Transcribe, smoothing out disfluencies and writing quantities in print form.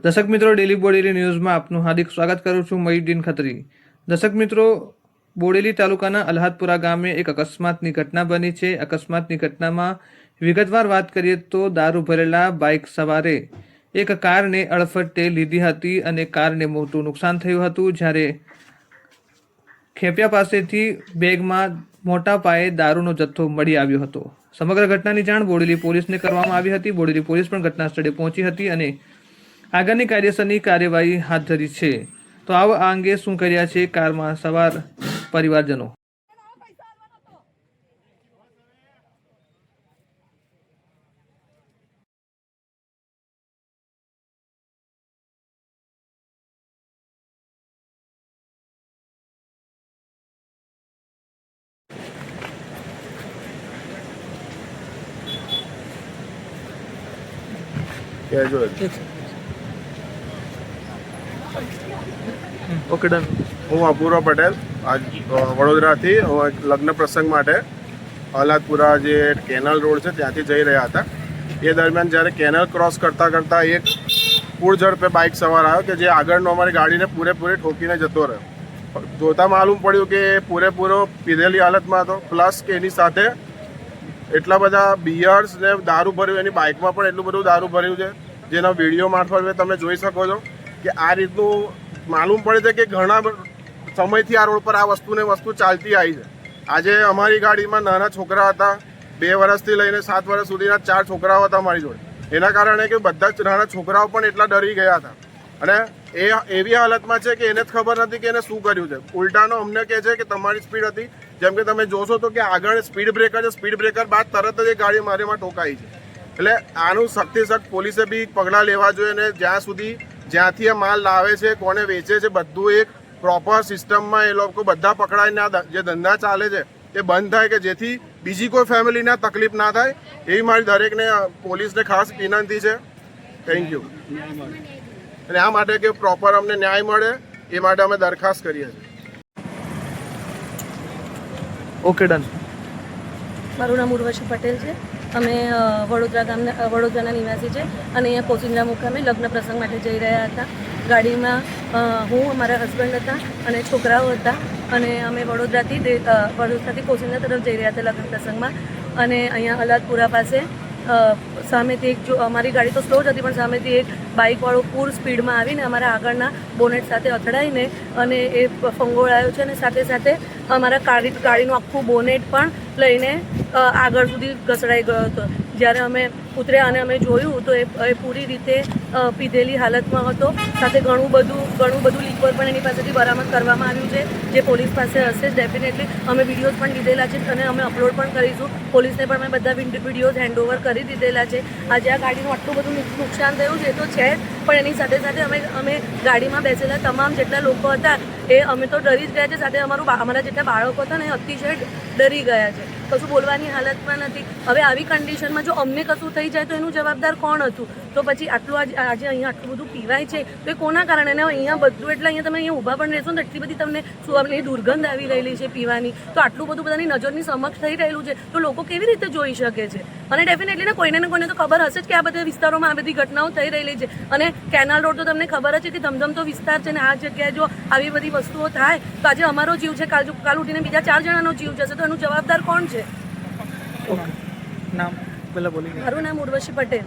દર્શક મિત્રો, ડેલી બોડેલી ન્યૂઝમાં આપનું હાર્દિક સ્વાગત કરું છું. મયુદ્દીન ખત્રી. દર્શક મિત્રો, બોડેલી તાલુકાના અલ્હાદપુરા ગામે એક અકસ્માતની ઘટના બની છે. અકસ્માતની ઘટનામાં વિગતવાર વાત કરીએ તો દારૂ ભરેલા બાઇક સવારે એક કારને અડફટે લીધી હતી અને કારને મોટું નુકસાન થયું હતું, જ્યારે ખેપિયા પાસેથી બેગમાં મોટા પાયે દારૂનો જથ્થો મળી આવ્યો હતો. સમગ્ર ઘટનાની જાણ બોડેલી પોલીસને કરવામાં આવી હતી. બોડેલી પોલીસ પણ ઘટના સ્થળે પહોંચી હતી અને આગળની કાયદેસરની કાર્યવાહી હાથ ધરી છે. તો આવો આ અંગે શું કર્યા છે કારમાં સવાર પરિવારજનો. Okay done. હું અપૂર્વ પટેલ આજ વડોદરાથી લગ્ન પ્રસંગ માટે અલ્હાદપુરા જે કેનલ રોડ છે ત્યાંથી જઈ રહ્યા હતા. એ દરમિયાન જ્યારે કેનલ ક્રોસ કરતાં કરતાં એક પૂર ઝડપે બાઇક સવાર આવ્યો કે જે આગળનો અમારી ગાડીને પૂરેપૂરી ઠોકીને જતો રહ્યો. જોતાં માલુમ પડ્યું કે પૂરેપૂરો પીધેલી હાલતમાં હતો, પ્લસ કે એની સાથે એટલા બધા બિયર્સ ને દારૂ ભર્યું, એની બાઇકમાં પણ એટલું બધું દારૂ ભર્યું છે, જેનો વિડીયો મારફતે તમે જોઈ શકો છો કે આ રીતનું માલુમ પડે છે કે ઘણા સમયથી આ રોડ પર આ વસ્તુ ચાલતી આવી છે. આજે અમારી ગાડીમાં નાના છોકરા હતા, 2 વર્ષથી લઈને 7 વર્ષ સુધીના 4 છોકરાઓ હતા અમારી જોડે. એના કારણે કે બધા જ નાના છોકરાઓ પણ એટલા ડરી ગયા હતા અને એ એવી હાલતમાં છે કે એને જ ખબર નથી કે એને શું કર્યું છે. ઉલટાનો અમને કહે છે કે તમારી સ્પીડ હતી, જેમ કે તમે જોશો તો કે આગળ સ્પીડ બ્રેકર છે, સ્પીડ બ્રેકર બાદ તરત જ એ ગાડી મારેમાં ઠોકાઈ છે. એટલે આનું સખ્ત પોલીસે બી પગલાં લેવા જોઈએ અને જ્યાંથી આ માલ લાવે છે, કોને વેચે છે, બધું એક પ્રોપર સિસ્ટમમાં એ લોકો બધા પકડાઈને જે ધંધા ચાલે છે એ બંધ થાય, કે જેથી બીજી કોઈ ફેમિલીને તકલીફ ના થાય. એવી મારી દરેકને પોલીસને ખાસ વિનંતી છે. Thank you. અને આ માટે કે પ્રોપર અમને ન્યાય મળે એ માટે અમે દરખાસ્ત કરીએ છીએ. Okay done. મારું નામ ઉર્વશી પટેલ છે. અમે વડોદરાના નિવાસી છે અને અહીંયા પોચિંદ્રા મુકામે લગ્ન પ્રસંગ માટે જઈ રહ્યા હતા. ગાડીમાં હું, મારા હસબન્ડ હતા અને છોકરાઓ હતા અને અમે વડોદરાથી પોચિંદ્રા તરફ જઈ રહ્યા હતા લગ્ન પ્રસંગમાં. અને અહીંયા અલ્હાદપુરા પાસે સામેથી અમારી ગાડી તો સ્લો જ હતી, પણ સામેથી એક બાઇકવાળો પૂર સ્પીડમાં આવીને અમારા આગળના બોનેટ સાથે અથડાઈને અને એ ફંગોળાયો છે અને સાથે સાથે અમારા ગાડીનું આખું બોનેટ પણ લઈને આગળ સુધી ઘસડાઈ ગયો હતો. જ્યારે અમે ઉતર્યા અને અમે જોયું તો એ પૂરી રીતે પીધેલી હાલતમાં હતો. સાથે ઘણું બધું લિક્વર પણ એની પાસેથી બરામદ કરવામાં આવ્યું છે, જે પોલીસ પાસે હશે ડેફિનેટલી. અમે વિડીયોઝ પણ લીધેલા છે અને અમે અપલોડ પણ કરીશું. પોલીસને પણ અમે બધા વિડીયોઝ હેન્ડઓવર કરી દીધેલા છે. આજે આ ગાડીનું આટલું બધું નુકસાન થયું છે તો છે જ, પણ એની સાથે સાથે અમે ગાડીમાં બેસેલા તમામ જેટલા લોકો હતા એ અમે તો ડરી જ ગયા છે. સાથે અમારા જેટલા બાળકો હતા ને એ અતિશય ડરી ગયા છે, કશું બોલવાની હાલતમાં નથી. હવે આવી કન્ડિશનમાં જો અમને કશું થઈ જાય તો એનું જવાબદાર કોણ હતું? તો પછી આજે અહીંયા આટલું બધું પીવાય છે તો એ કોના કારણે? અને અહીંયા બધું એટલે અહીંયા તમે અહીંયા ઊભા પણ રહેશો ને એટલી બધી તમને સુવાની દુર્ગંધ આવી રહેલી છે પીવાની. તો આટલું બધું બધાની નજરની સમક્ષ થઈ રહેલું છે તો લોકો કેવી રીતે જોઈ શકે છે? અને ડેફિનેટલી ને કોઈને તો ખબર હશે જ કે આ બધા વિસ્તારોમાં આ બધી ઘટનાઓ થઈ રહેલી છે. અને કેનાલ રોડ તો તમને ખબર જ છે કે ધમધમતો વિસ્તાર છે ને આ જગ્યાએ જો આવી બધી વસ્તુઓ થાય તો આજે અમારો જીવ છે, કાલ ઉઠીને બીજા 4 જણાનો જીવ જશે તો એનું જવાબદાર કોણ છે? નામ પેલા બોલી. મારું નામ ઉર્વશી પટેલ.